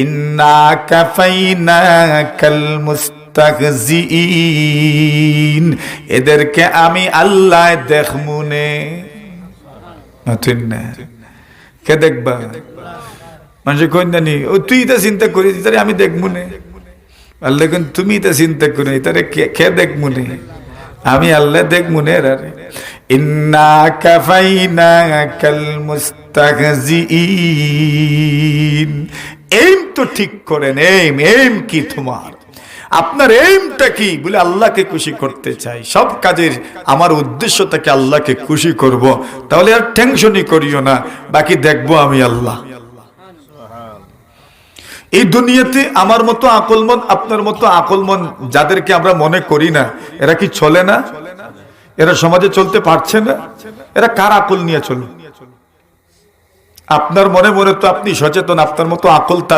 ইন্না কাফাইনাকাল মুস্তাহজিইন, এদেরকে আমি আল্লাহ দেখমুনে। না কে দেখবা? মানুষ কই জানি ও তুই তো চিন্তা করিস তারে আমি দেখমুনে। আল্লাহ কোন তুমি তো চিন্তা করি তারে কে দেখমুনে? আমি আল্লাহ দেখমুনে। ইন্না কাফাইনাকাল মুস্তাহজিইন। এইম তো ঠিক করেন, এইম কি তোমার? আপনার এইমটা কি? বলে আল্লাহকে খুশি করতে চাই। সব কাজের আমার উদ্দেশ্য থেকে আল্লাহকে খুশি করব। তাহলে আর টেনশনই করিও না, বাকি দেখবো আমি আল্লাহ। এই দুনিয়াতে আমার মতো আকলমন, আপনার মতো আকলমন যাদেরকে আমরা মনে করি না, এরা কি চলে না? এরা সমাজে চলতে পারছে না? এরা কার আকল নিয়ে চলে? আপনার মনে মনে তো আপনি সচেতন, আপনার মতো আকল তার